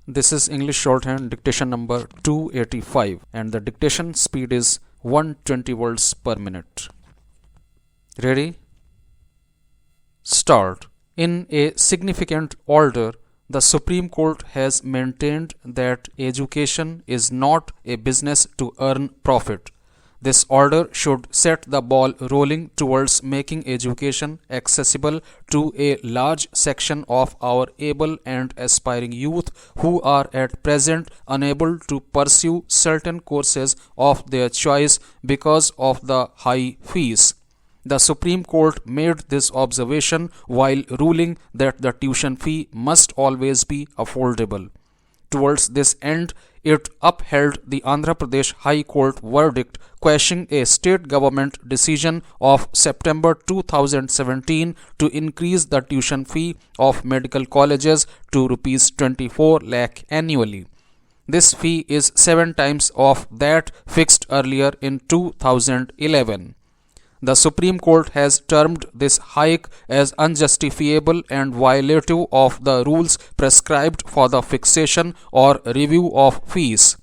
This is English shorthand dictation number 285 and the dictation speed is 120 words per minute. Ready? Start. In a significant order, the Supreme Court has maintained that education is not a business to earn profit. This order should set the ball rolling towards making education accessible to a large section of our able and aspiring youth who are at present unable to pursue certain courses of their choice because of the high fees. The Supreme Court made this observation while ruling that the tuition fee must always be affordable. Towards this end, it upheld the Andhra Pradesh High Court verdict quashing a state government decision of September 2017 to increase the tuition fee of medical colleges to Rs 24 lakh annually. This fee is 7 times of that fixed earlier in 2011. The Supreme Court has termed this hike as unjustifiable and violative of the rules prescribed for the fixation or review of fees.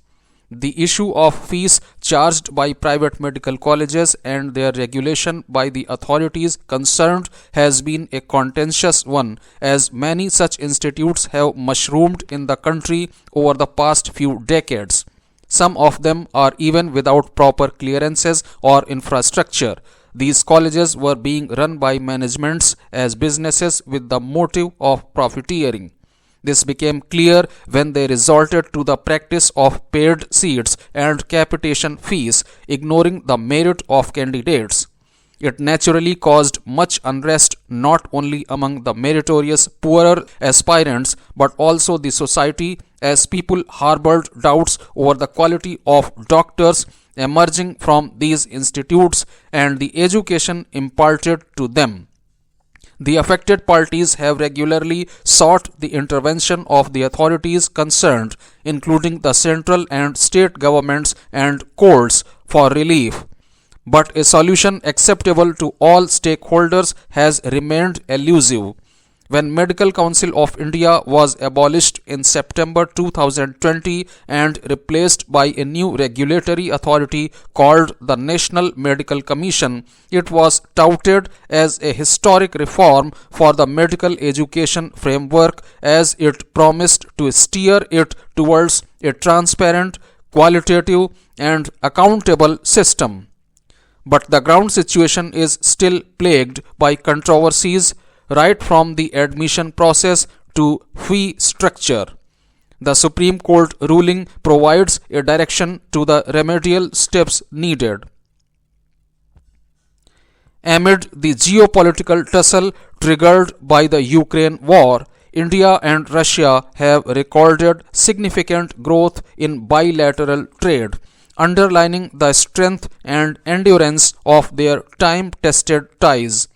The issue of fees charged by private medical colleges and their regulation by the authorities concerned has been a contentious one, as many such institutes have mushroomed in the country over the past few decades. Some of them are even without proper clearances or infrastructure. These colleges were being run by managements as businesses with the motive of profiteering. This became clear when they resorted to the practice of paid seats and capitation fees, ignoring the merit of candidates. It naturally caused much unrest not only among the meritorious poorer aspirants but also the society, as people harbored doubts over the quality of doctors emerging from these institutes and the education imparted to them. The affected parties have regularly sought the intervention of the authorities concerned, including the central and state governments and courts, for relief. But a solution acceptable to all stakeholders has remained elusive. When Medical Council of India was abolished in September 2020 and replaced by a new regulatory authority called the National Medical Commission, it was touted as a historic reform for the medical education framework, as it promised to steer it towards a transparent, qualitative and accountable system. But the ground situation is still plagued by controversies, right from the admission process to fee structure. The Supreme Court ruling provides a direction to the remedial steps needed. Amid the geopolitical tussle triggered by the Ukraine war, India and Russia have recorded significant growth in bilateral trade, underlining the strength and endurance of their time-tested ties.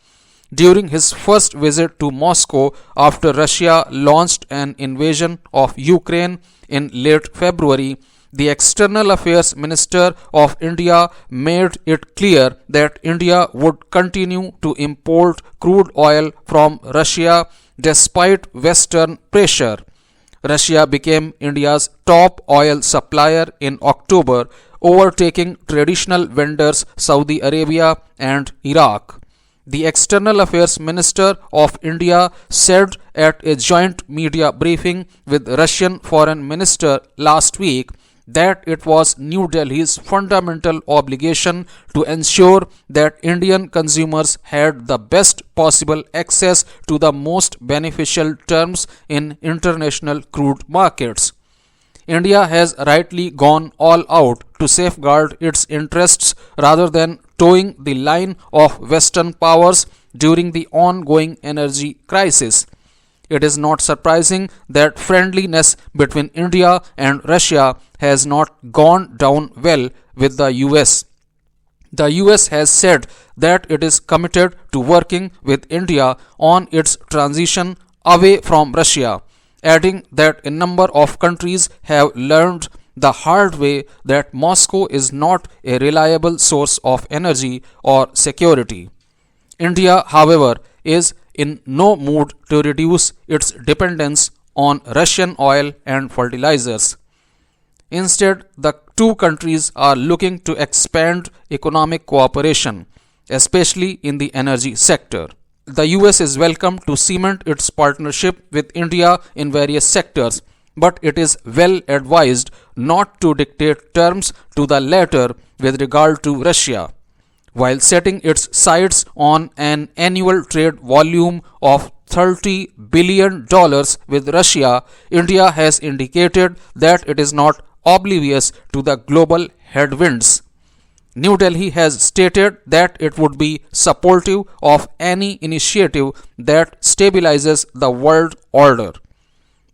During his first visit to Moscow after Russia launched an invasion of Ukraine in late February, the External Affairs Minister of India made it clear that India would continue to import crude oil from Russia despite Western pressure. Russia became India's top oil supplier in October, overtaking traditional vendors Saudi Arabia and Iraq. The External Affairs Minister of India said at a joint media briefing with Russian Foreign Minister last week that it was New Delhi's fundamental obligation to ensure that Indian consumers had the best possible access to the most beneficial terms in international crude markets. India has rightly gone all out to safeguard its interests rather than toeing the line of Western powers during the ongoing energy crisis. It is not surprising that friendliness between India and Russia has not gone down well with the US. The US has said that it is committed to working with India on its transition away from Russia, adding that a number of countries have learned the hard way that Moscow is not a reliable source of energy or security. India, however, is in no mood to reduce its dependence on Russian oil and fertilizers. Instead, the two countries are looking to expand economic cooperation, especially in the energy sector. The US is welcome to cement its partnership with India in various sectors, but it is well advised not to dictate terms to the latter with regard to Russia. While setting its sights on an annual trade volume of $30 billion with Russia, India has indicated that it is not oblivious to the global headwinds. New Delhi has stated that it would be supportive of any initiative that stabilizes the world order.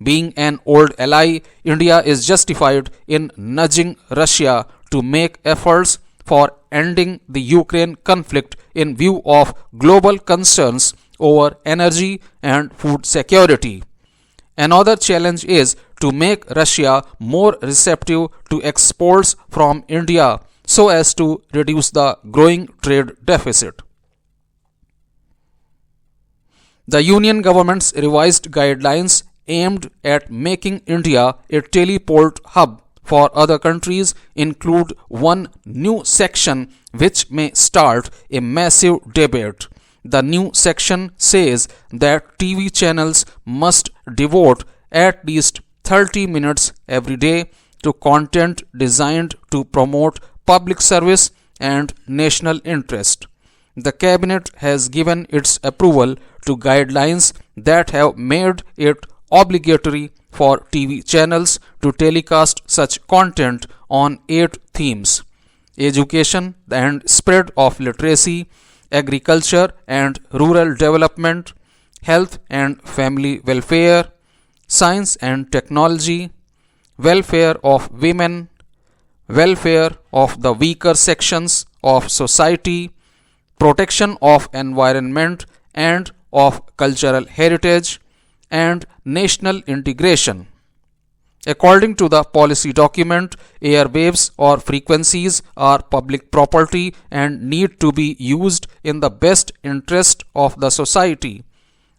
Being an old ally, India is justified in nudging Russia to make efforts for ending the Ukraine conflict in view of global concerns over energy and food security. Another challenge is to make Russia more receptive to exports from India so as to reduce the growing trade deficit. The Union government's revised guidelines aimed at making India a teleport hub for other countries include one new section which may start a massive debate. The new section says that TV channels must devote at least 30 minutes every day to content designed to promote public service and national interest. The cabinet has given its approval to guidelines that have made it obligatory for TV channels to telecast such content on 8 themes: education and spread of literacy, agriculture and rural development, health and family welfare, science and technology, welfare of women, welfare of the weaker sections of society, protection of environment and of cultural heritage, and national integration. According to the policy document, airwaves or frequencies are public property and need to be used in the best interest of the society.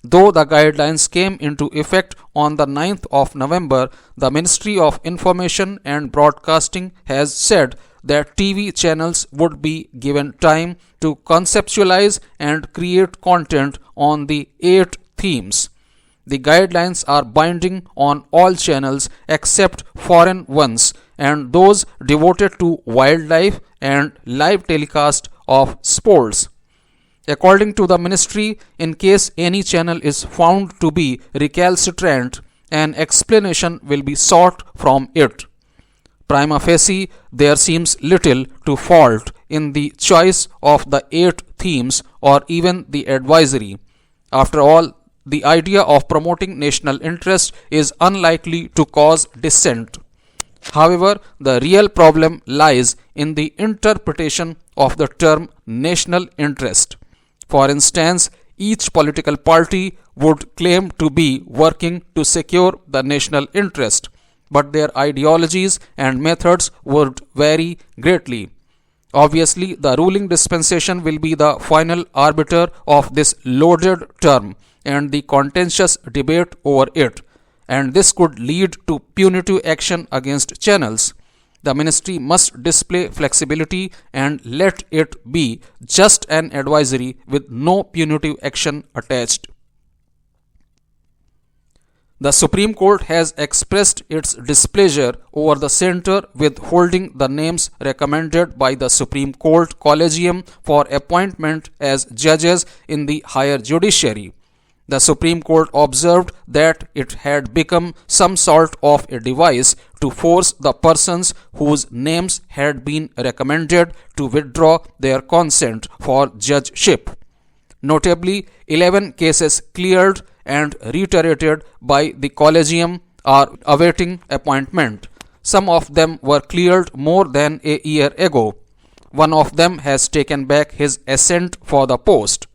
Though the guidelines came into effect on the 9th of November, the Ministry of Information and Broadcasting has said that TV channels would be given time to conceptualize and create content on the 8 themes. The guidelines are binding on all channels except foreign ones and those devoted to wildlife and live telecast of sports. According to the ministry, in case any channel is found to be recalcitrant, an explanation will be sought from it. Prima facie, there seems little to fault in the choice of the 8 themes or even the advisory. After all, the idea of promoting national interest is unlikely to cause dissent. However, the real problem lies in the interpretation of the term national interest. For instance, each political party would claim to be working to secure the national interest, but their ideologies and methods would vary greatly. Obviously, the ruling dispensation will be the final arbiter of this loaded term and the contentious debate over it, and this could lead to punitive action against channels. The ministry must display flexibility and let it be just an advisory with no punitive action attached. The Supreme Court has expressed its displeasure over the centre withholding the names recommended by the Supreme Court Collegium for appointment as judges in the higher judiciary. The Supreme Court observed that it had become some sort of a device to force the persons whose names had been recommended to withdraw their consent for judgeship. Notably, 11 cases cleared and reiterated by the Collegium are awaiting appointment. Some of them were cleared more than a year ago. One of them has taken back his assent for the post.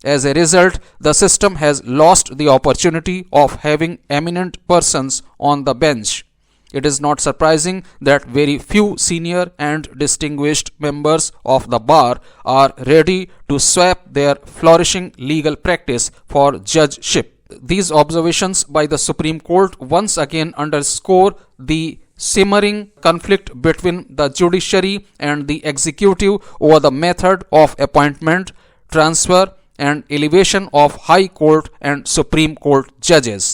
As a result, the system has lost the opportunity of having eminent persons on the bench. It is not surprising that very few senior and distinguished members of the bar are ready to swap their flourishing legal practice for judgeship. these observations by the Supreme Court once again underscore the simmering conflict between the judiciary and the executive over the method of appointment, transfer, and elevation of High Court and Supreme Court judges.